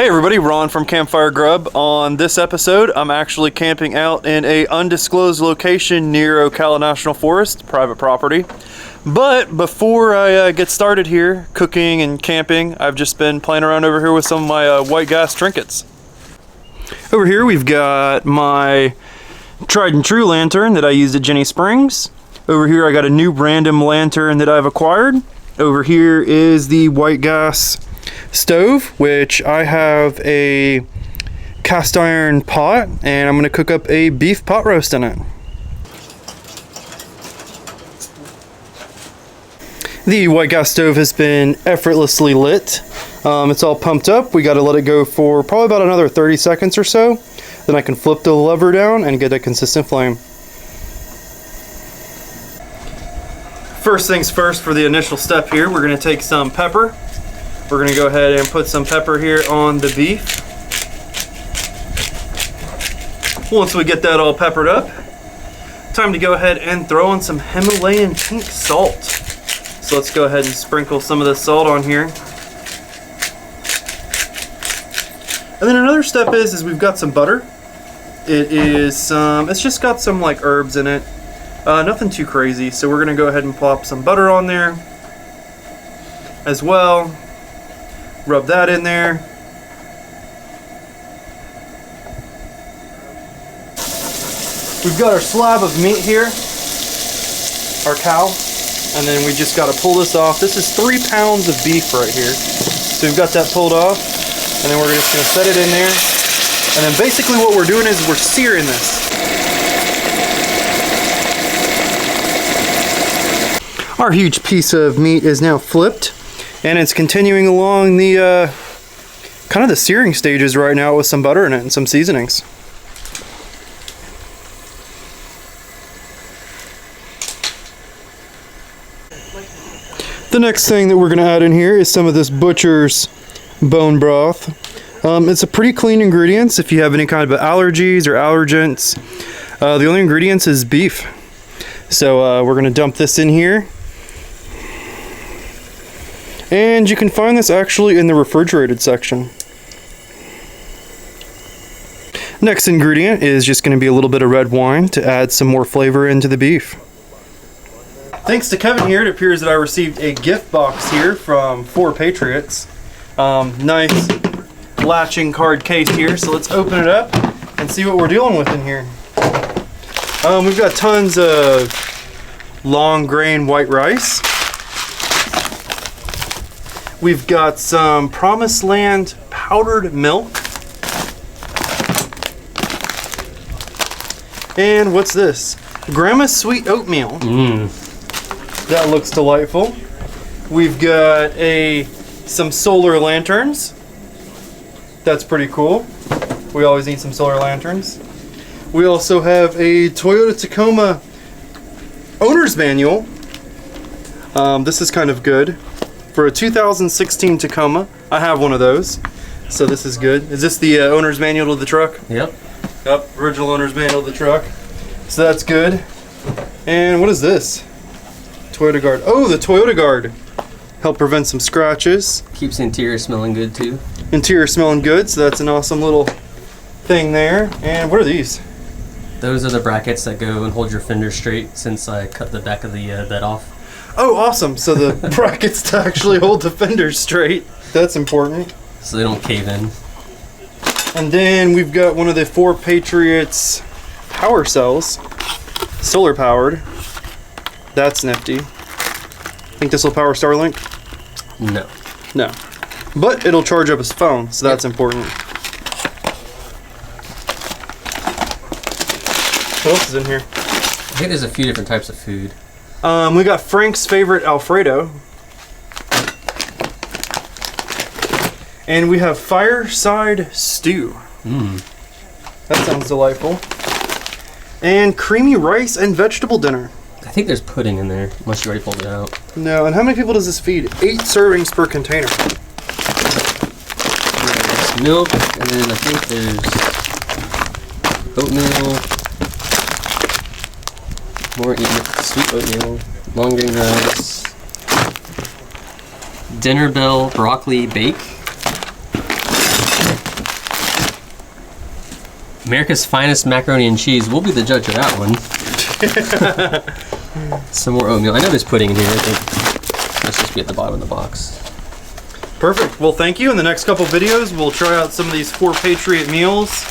Hey everybody, Ron from Campfire Grub. On this episode, I'm actually camping out in a undisclosed location near Ocala National Forest, private property. But before I get started here, cooking and camping, I've just been playing around over here with some of my white gas trinkets. Over here we've got my tried and true lantern that I used at Jenny Springs. Over here I got a new random lantern that I've acquired. Over here is the white gas stove, which I have a cast iron pot, and I'm going to cook up a beef pot roast in it. The white gas stove has been effortlessly lit. It's all pumped up. We got to let it go for probably about another 30 seconds or so. Then I can flip the lever down and get a consistent flame. First things first, for the initial step here, we're going to take some pepper. We're going to go ahead and put some pepper here on the beef. Once we get that all peppered up, time to go ahead and throw on some Himalayan pink salt. So let's go ahead and sprinkle some of the salt on here. And then another step is we've got some butter. It's just got some like herbs in it. Nothing too crazy. So we're going to go ahead and plop some butter on there as well. Rub that in there. We've got our slab of meat here, our cow, and then we just got to pull this off. This is 3 pounds of beef right here. So we've got that pulled off, and then we're just going to set it in there. And then basically what we're doing is we're searing this. Our huge piece of meat is now flipped, and it's continuing along the kind of the searing stages right now with some butter in it and some seasonings. The next thing that we're going to add in here is some of this butcher's bone broth. It's a pretty clean ingredients if you have any kind of allergies or allergens. The only ingredients is beef. So we're going to dump this in here. And you can find this actually in the refrigerated section. Next ingredient is just going to be a little bit of red wine to add some more flavor into the beef. Thanks to Kevin here, it appears that I received a gift box here from 4 Patriots. Nice latching card case here, so let's open it up and see what we're dealing with in here. We've got tons of long grain white rice. We've got some Promised Land powdered milk. And what's this? Grandma's sweet oatmeal. That looks delightful. We've got some solar lanterns. That's pretty cool. We always need some solar lanterns. We also have a Toyota Tacoma owner's manual. This is kind of good. For a 2016 Tacoma, I have one of those, so this is good. Is this the owner's manual to the truck? Yep. Yep, original owner's manual to the truck. So that's good. And what is this? Toyota Guard. Oh, the Toyota Guard. Help prevent some scratches. Keeps the interior smelling good too. Interior smelling good, so that's an awesome little thing there. And what are these? Those are the brackets that go and hold your fender straight, since I cut the back of the bed off. Oh, awesome. So the brackets to actually hold the fenders straight. That's important. So they don't cave in. And then we've got one of the 4 Patriots power cells. Solar powered. That's nifty. Think this will power Starlink? No. No. But it'll charge up his phone, so that's important. What else is in here? I think there's a few different types of food. We got Frank's favorite Alfredo. And we have fireside stew. That sounds delightful. And creamy rice and vegetable dinner. I think there's pudding in there, unless you already pulled it out. No, and how many people does this feed? 8 servings per container. There's milk, and then I think there's oatmeal. More sweet oatmeal, long grain rice, dinner bell broccoli bake, America's finest macaroni and cheese. We'll be the judge of that one. Some more oatmeal. I know there's pudding in here. I think let's just be at the bottom of the box. Perfect. Well, thank you. In the next couple videos, we'll try out some of these 4 Patriot meals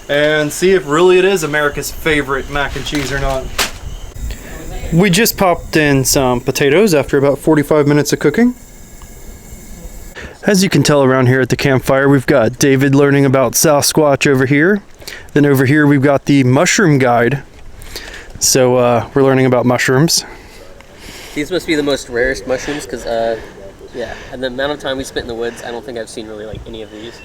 and see if really it is America's favorite mac and cheese or not. We just popped in some potatoes after about 45 minutes of cooking. As you can tell around here at the campfire, we've got David learning about Sasquatch over here. Then over here we've got the mushroom guide. So we're learning about mushrooms. These must be the most rarest mushrooms because, yeah, and the amount of time we spent in the woods, I don't think I've seen really like any of these.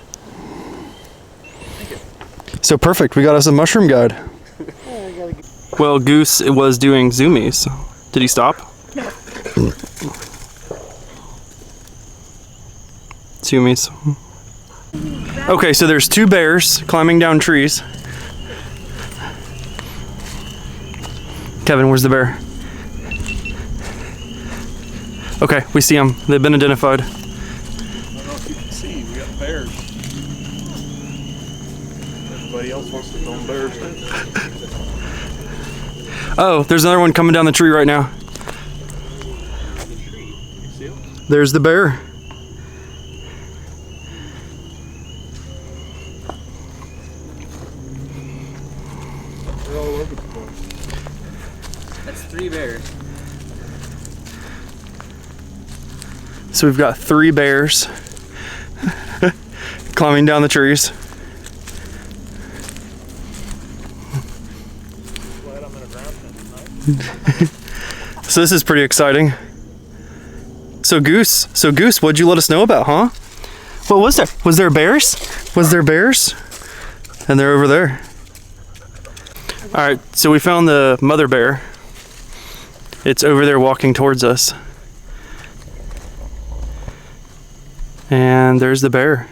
So perfect, we got us a mushroom guide. Well, Goose was doing zoomies. Did he stop? No. Zoomies. Okay, so there's 2 bears climbing down trees. Kevin, where's the bear? Okay, we see them. They've been identified. I don't know if you can see, we got bears. Everybody else wants to film bears. Oh, there's another one coming down the tree right now. There's the bear. They're all over the place. That's 3 bears. So we've got 3 bears climbing down the trees. Glad I'm in a ground tent tonight. So this is pretty exciting. So Goose, what'd you let us know about, huh? What was there? Was there bears? Was there bears? And they're over there. All right, so we found the mother bear. It's over there walking towards us. And there's the bear.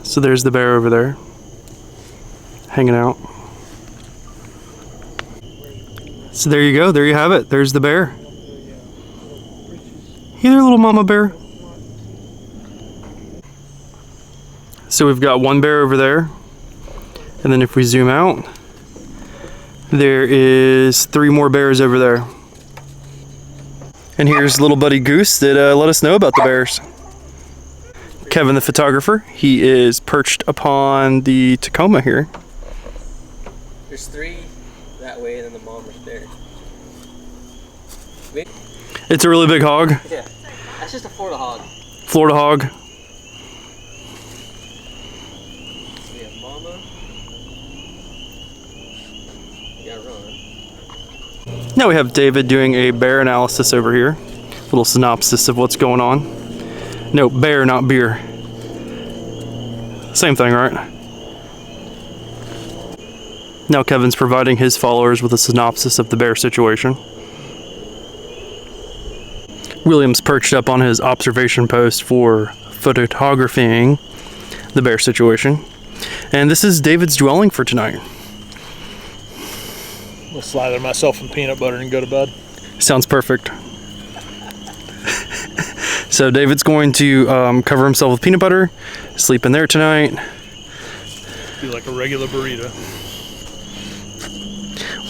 So there's the bear over there, hanging out. So there you go, there you have it. There's the bear. Hey there, little mama bear. So we've got 1 bear over there. And then if we zoom out, there is 3 more bears over there. And here's little buddy Goose that let us know about the bears. Kevin the photographer, he is perched upon the Tacoma here. There's 3 that way, and then the mom right there. Wait. It's a really big hog. Yeah, that's just a Florida hog. Florida hog. We have mama. Yeah, run. Now we have David doing a bear analysis over here. Little synopsis of what's going on. No, bear, not beer. Same thing, right? Now Kevin's providing his followers with a synopsis of the bear situation. William's perched up on his observation post for photographing the bear situation. And this is David's dwelling for tonight. I'll slather myself in peanut butter and go to bed. Sounds perfect. So David's going to cover himself with peanut butter, sleep in there tonight. Be like a regular burrito.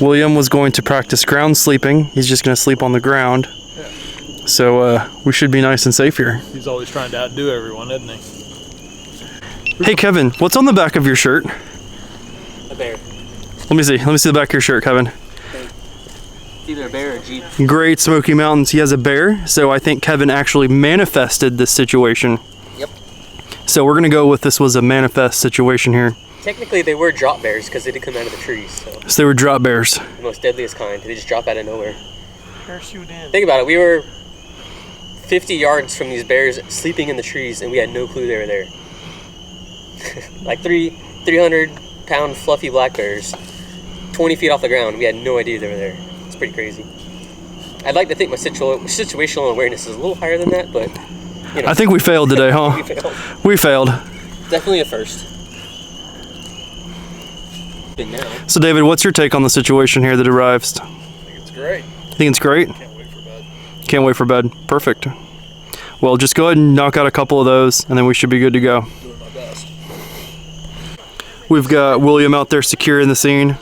William was going to practice ground sleeping. He's just going to sleep on the ground. Yeah. So we should be nice and safe here. He's always trying to outdo everyone, isn't he? Hey Kevin, what's on the back of your shirt? A bear. Let me see the back of your shirt, Kevin. It's either a bear or a Jeep. Great Smoky Mountains, he has a bear. So I think Kevin actually manifested this situation. Yep. So we're going to go with this was a manifest situation here. Technically, they were drop bears because they did come out of the trees. So they were drop bears. The most deadliest kind. They just drop out of nowhere. Parachute in. Think about it. We were 50 yards from these bears sleeping in the trees, and we had no clue they were there. Like 300-pound fluffy black bears, 20 feet off the ground. We had no idea they were there. It's pretty crazy. I'd like to think my situational awareness is a little higher than that, but you know. I think we failed today, huh? We failed. We failed. Definitely a first. Big now. So David, what's your take on the situation here that arrives? I think it's great. You think it's great? Can't wait for bed. Can't wait for bed. Perfect. Well, just go ahead and knock out a couple of those, and then we should be good to go. Doing my best. We've got William out there securing the scene.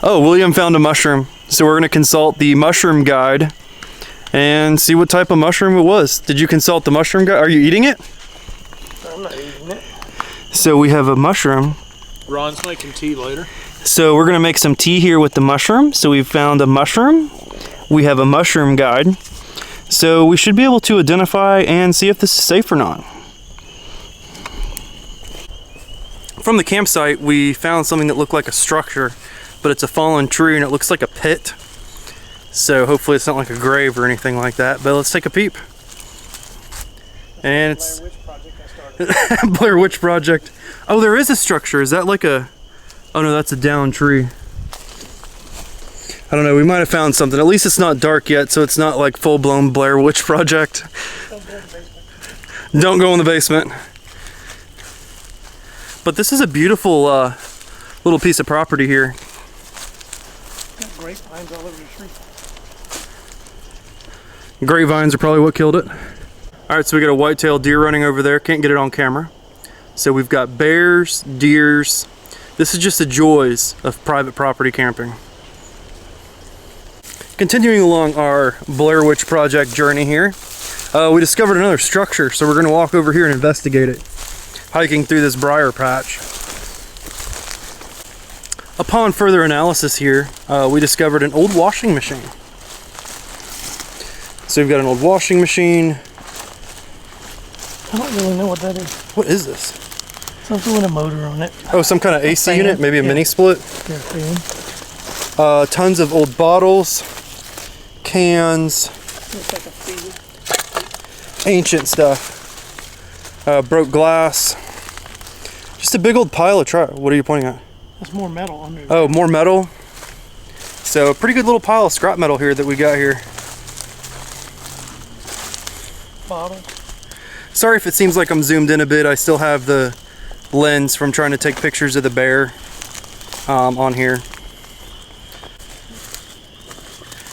Oh, William found a mushroom. So we're going to consult the mushroom guide and see what type of mushroom it was. Did you consult the mushroom guide? Are you eating it? I'm not eating it. So we have a mushroom. Ron's making tea later. So we're going to make some tea here with the mushroom. So we've found a mushroom. We have a mushroom guide. So we should be able to identify and see if this is safe or not. From the campsite, we found something that looked like a structure, but it's a fallen tree and it looks like a pit. So hopefully it's not like a grave or anything like that, but let's take a peep. And it's Blair Witch Project. Oh, there is a structure. Is that like a, oh no, that's a downed tree. I don't know, we might have found something. At least it's not dark yet, so it's not like full-blown Blair Witch Project. Don't go in the basement. But this is a beautiful little piece of property here. Grapevines all over the street. Grapevines are probably what killed it. Alright, so we got a white-tailed deer running over there. Can't get it on camera. So we've got bears, deers. This is just the joys of private property camping. Continuing along our Blair Witch Project journey here, we discovered another structure, so we're going to walk over here and investigate it. Hiking through this briar patch. Upon further analysis here, we discovered an old washing machine. So we've got an old washing machine. I don't really know what that is. What is this? Something with a motor on it. Oh, some kind of AC fan. unit, maybe a mini split. Yeah, fan. Tons of old bottles, cans, Looks like a feeder. ancient stuff. Broke glass. Just a big old pile of trash. What are you pointing at? There's more metal under there. Oh, more metal. So a pretty good little pile of scrap metal here that we got here. Bottle. Sorry if it seems like I'm zoomed in a bit. I still have the lens from trying to take pictures of the bear on here.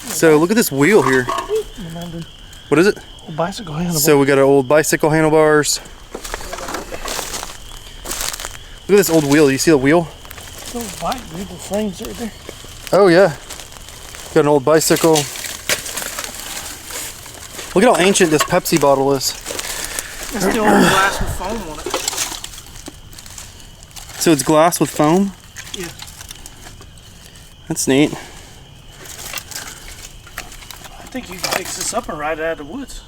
So look at this wheel here. What is it? Old bicycle handlebar. So we got our old bicycle handlebars. Look at this old wheel. You see the wheel? Those bike vehicle frames right there. Oh yeah. Got an old bicycle. Look at how ancient this Pepsi bottle is. It's still old glass with foam on it. So it's glass with foam? Yeah. That's neat. I think you can fix this up and ride it out of the woods.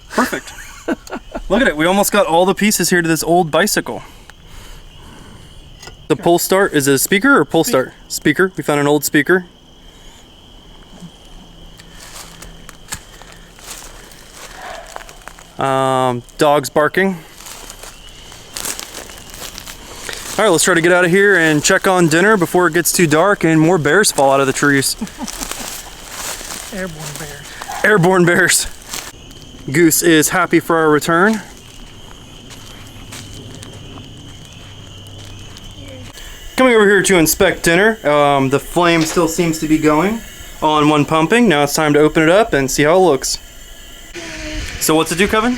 Perfect. Look at it. We almost got all the pieces here to this old bicycle. The pull start is it a speaker or pull start? Speaker. We found an old speaker. Dogs barking. All right, let's try to get out of here and check on dinner before it gets too dark and more bears fall out of the trees. Airborne bears. Airborne bears. Goose is happy for our return. Coming over here to inspect dinner. The flame still seems to be going on one pumping. Now it's time to open it up and see how it looks. So what's it do, Kevin?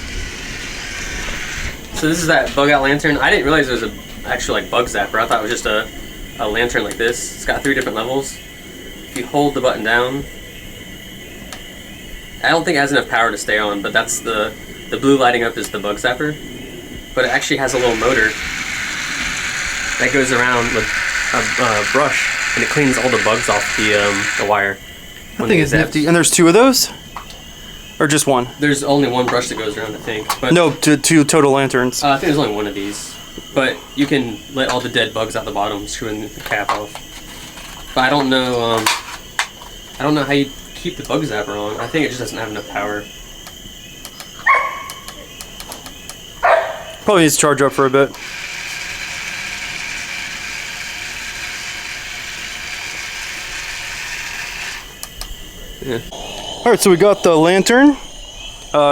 So this is that bug out lantern. I didn't realize it was a actual like bug zapper. I thought it was just a lantern like this. It's got 3 different levels. If you hold the button down, I don't think it has enough power to stay on, but that's the blue lighting up is the bug zapper. But it actually has a little motor that goes around with a brush and it cleans all the bugs off the wire. I think it's nifty. And there's 2 of those? Or just one? There's only one brush that goes around, I think. But no, 2 total lanterns. I think there's only one of these. But you can let all the dead bugs out the bottom, screwing the cap off. But I don't know how you keep the bug zapper on. I think it just doesn't have enough power. Probably needs to charge up for a bit. Yeah. Alright, so we got the lantern.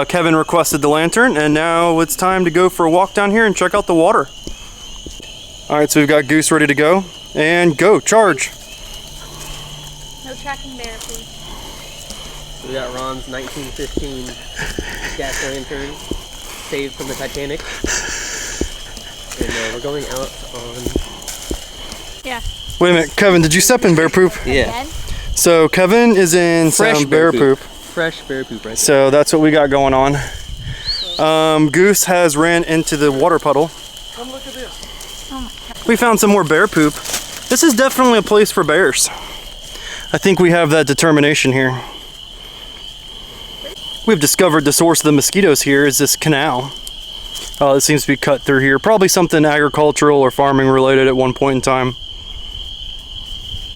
Kevin requested the lantern, and now it's time to go for a walk down here and check out the water. Alright, so we've got Goose ready to go. And go, charge! No tracking bear, please. So we got Ron's 1915 gas lantern. saved from the Titanic. And we're going out on... Yeah. Wait a minute, Kevin, did you step in bear poop? Yeah. Again? So Kevin is in some bear poop. Fresh bear poop right there. So that's what we got going on. Goose has ran into the water puddle. Come look at this. We found some more bear poop. This is definitely a place for bears. I think we have that determination here. We've discovered the source of the mosquitoes here is this canal. It seems to be cut through here. Probably something agricultural or farming related at one point in time.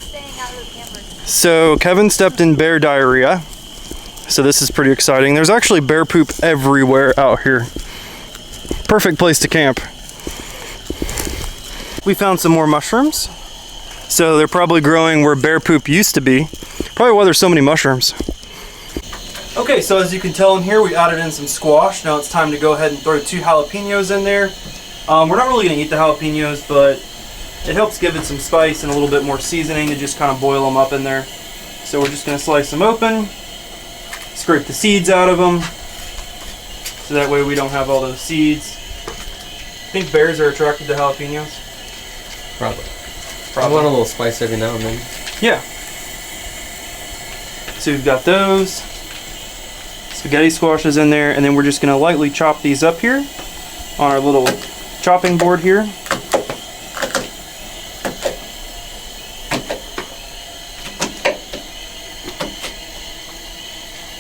Staying out of the campers. So Kevin stepped in bear diarrhea. So this is pretty exciting. There's actually bear poop everywhere out here. Perfect place to camp. We found some more mushrooms. So they're probably growing where bear poop used to be. Probably why there's so many mushrooms. Okay, so as you can tell in here, we added in some squash. Now it's time to go ahead and throw 2 jalapenos in there. We're not really gonna eat the jalapenos, but it helps give it some spice and a little bit more seasoning to just kind of boil them up in there. So we're just gonna slice them open, scrape the seeds out of them, so that way we don't have all those seeds. I think bears are attracted to jalapenos. Probably. I want a little spice every now and then. Yeah. So we've got those. Spaghetti squashes in there, and then we're just gonna lightly chop these up here on our little chopping board here.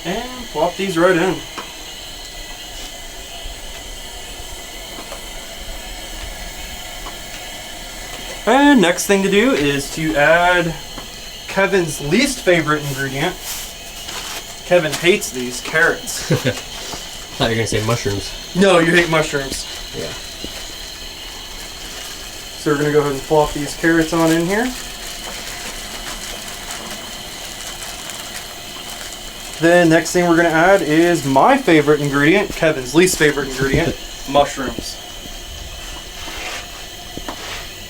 And plop these right in. And next thing to do is to add Kevin's least favorite ingredient. Kevin hates these carrots. I thought you were going to say mushrooms. No, you hate mushrooms. Yeah. So we're going to go ahead and plop these carrots on in here. Then next thing we're going to add is my favorite ingredient, Kevin's least favorite ingredient, mushrooms.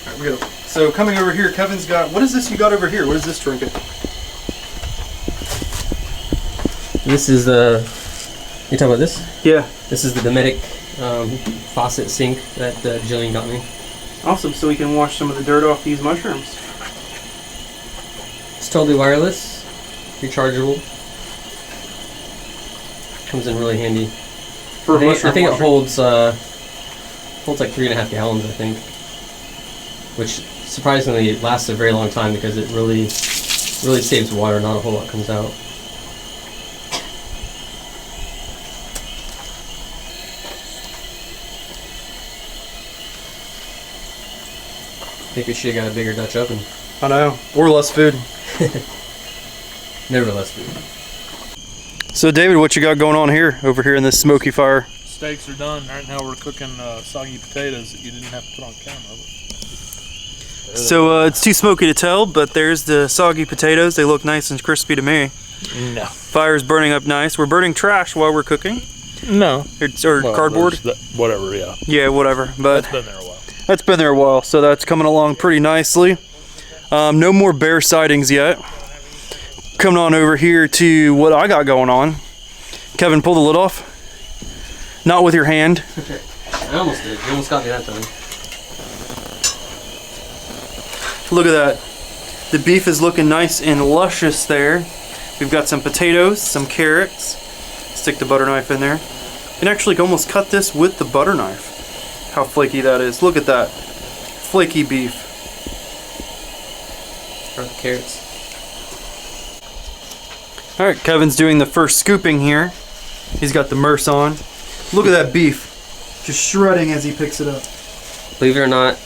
Alright, we go. So coming over here, Kevin's got, what is this you got over here? What is this trinket? This is the... You talking about this? Yeah. This is the Dometic faucet sink that Jillian got me. Awesome, so we can wash some of the dirt off these mushrooms. It's totally wireless, rechargeable. Comes in really handy. For I think it washer. holds like 3.5 gallons, I think. Which surprisingly it lasts a very long time because it really saves water. Not a whole lot comes out. I think we should have got a bigger Dutch oven. I know, or less food. Never less food. So David, what you got going on here, over here in this smoky fire? Steaks are done. Right now we're cooking soggy potatoes that you didn't have to put on camera. So it's too smoky to tell, but there's the soggy potatoes. They look nice and crispy to me. No. Fire's burning up nice. We're burning trash while we're cooking. No. Or Well, cardboard. Whatever, yeah. Yeah, whatever. But That's been there a while. that's been there a while, so that's coming along pretty nicely. No more bear sightings yet. Coming on over here to what I got going on. Kevin, pull the lid off. Not with your hand. I almost did. You almost got me that time. Look at that. The beef is looking nice and luscious there. We've got some potatoes, some carrots. Stick the butter knife in there. You can actually almost cut this with the butter knife. How flaky that is. Look at that. Flaky beef. Start with the carrots. Alright, Kevin's doing the first scooping here. He's got the merce on. Look at that beef. Just shredding as he picks it up. Believe it or not,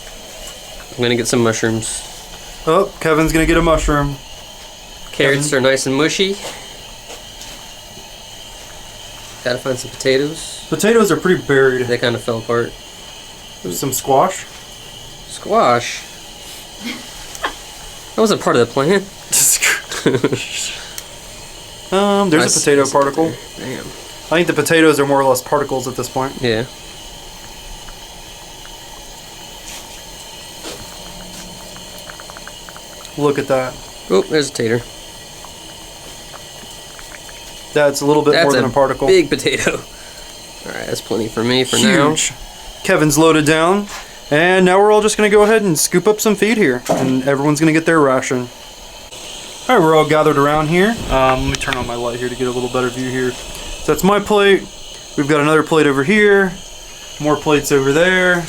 I'm gonna get some mushrooms. Oh, Kevin's gonna get a mushroom. Carrots are nice and mushy. Gotta find some potatoes. Potatoes are pretty buried. They kind of fell apart. There's some squash. Squash? That wasn't part of the plan. There's Nice. a potato particle. Damn. I think the potatoes are more or less particles at this point. Yeah. Look at that. Oh, there's a tater. That's a little bit more than a particle. Big potato. Alright, that's plenty for me for now. Huge. Kevin's loaded down. And now we're all just going to go ahead and scoop up some feed here. And everyone's going to get their ration. Alright, we're all gathered around here. Let me turn on my light here to get a little better view here. So that's my plate. We've got another plate over here. More plates over there.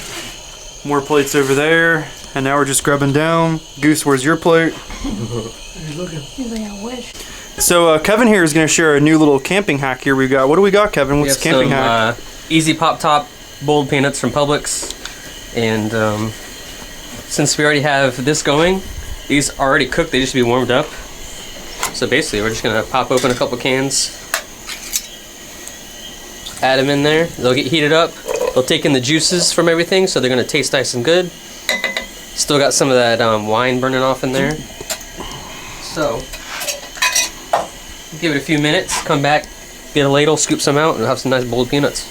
More plates over there. And now we're just grubbing down. Goose, where's your plate? He's looking. He's like, I wish. So Kevin here is going to share a new little camping hack here we've got. What do we got, Kevin? What's the camping hack? Easy Pop Top boiled peanuts from Publix. And since we already have this going, these are already cooked, they just be warmed up. So basically we're just going to pop open a couple cans, add them in there. They'll get heated up. They'll take in the juices from everything, so they're going to taste nice and good. Still got some of that wine burning off in there. So, give it a few minutes, come back, get a ladle, scoop some out, and have some nice boiled peanuts.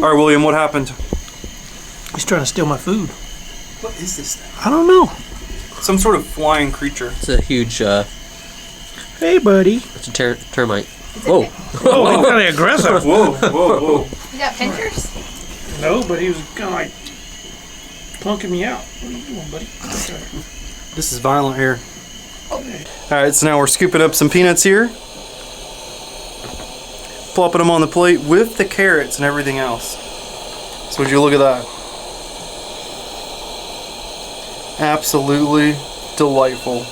All right, William, what happened? He's trying to steal my food. What is this thing? I don't know. Some sort of flying creature. It's a huge, Hey, buddy. it's a termite. Whoa. Oh, he's kind of aggressive. Whoa, whoa, whoa. You got pinchers? No, but he was kind of like plunking me out. What are you doing, buddy? This is violent here. All right, so now we're scooping up some peanuts here. Plopping them on the plate with the carrots and everything else. So would you look at that? Absolutely delightful.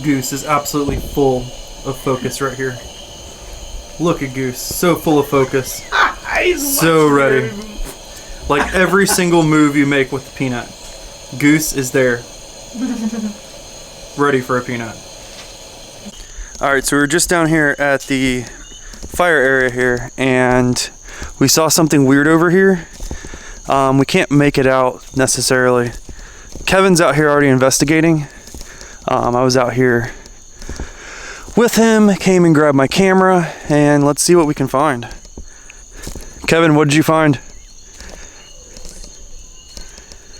Goose is absolutely full of focus right here. Look at Goose, so full of focus. So ready. Like every single move you make with the peanut, Goose is there. Ready for a peanut. Alright, so we're just down here at the fire area here, and we saw something weird over here. We can't make it out necessarily. Kevin's out here already investigating. I was out here with him, came and grabbed my camera, and let's see what we can find. Kevin, what did you find?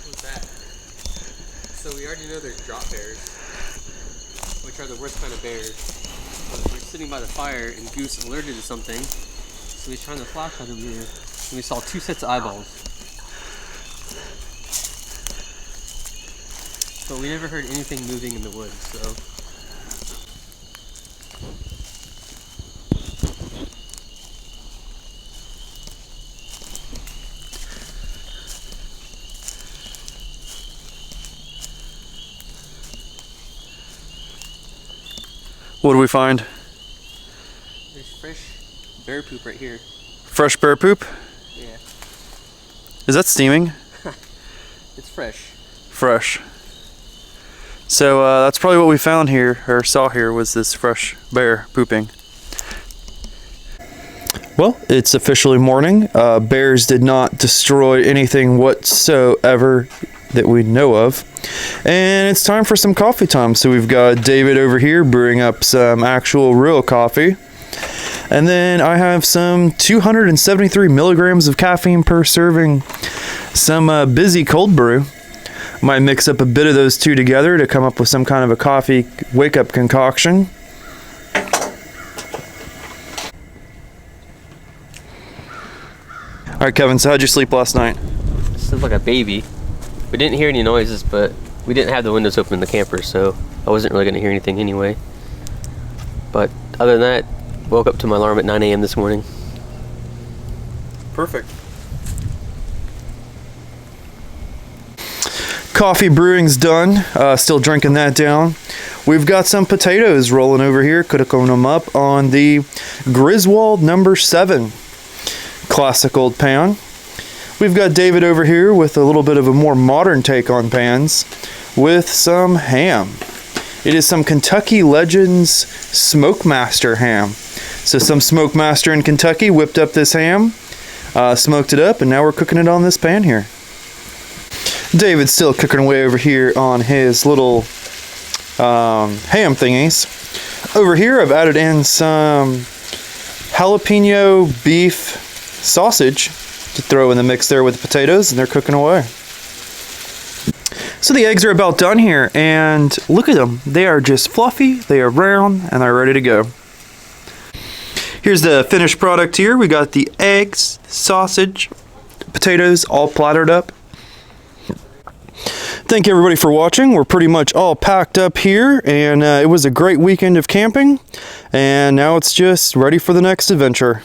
What's that? So we already know there's drop bears, which are the worst kind of bears. But we're sitting by the fire and Goose alerted to something, so we shined the flashlight over here and we saw 2 sets of eyeballs. But we never heard anything moving in the woods, so. What do we find? There's fresh bear poop right here. Fresh bear poop? Yeah. Is that steaming? It's fresh. Fresh. So that's probably what we found here, or saw here, was this fresh bear pooping. Well, it's officially morning. Bears did not destroy anything whatsoever that we know of. And it's time for some coffee time. So we've got David over here brewing up some actual real coffee. And then I have some 273 milligrams of caffeine per serving, some Busy cold brew. Might mix up a bit of those two together to come up with some kind of a coffee wake-up concoction. All right, Kevin, so how'd you sleep last night? Slept like a baby. We didn't hear any noises, but we didn't have the windows open in the camper, so I wasn't really going to hear anything anyway. But other than that, woke up to my alarm at 9 a.m. this morning. Perfect. Coffee brewing's done. Still drinking that down. We've got some potatoes rolling over here. Cooking them up on the Griswold number 7 classic old pan. We've got David over here with a little bit of a more modern take on pans with some ham. It is some Kentucky Legends Smokemaster ham. So some Smokemaster in Kentucky whipped up this ham, smoked it up, and now we're cooking it on this pan here. David's still cooking away over here on his little ham thingies. Over here I've added in some jalapeno beef sausage to throw in the mix there with the potatoes, and they're cooking away. So the eggs are about done here, and look at them. They are just fluffy, they are round, and they're ready to go. Here's the finished product here. We got the eggs, sausage, potatoes all plattered up. Thank you everybody for watching. We're pretty much all packed up here, and it was a great weekend of camping, and now it's just ready for the next adventure.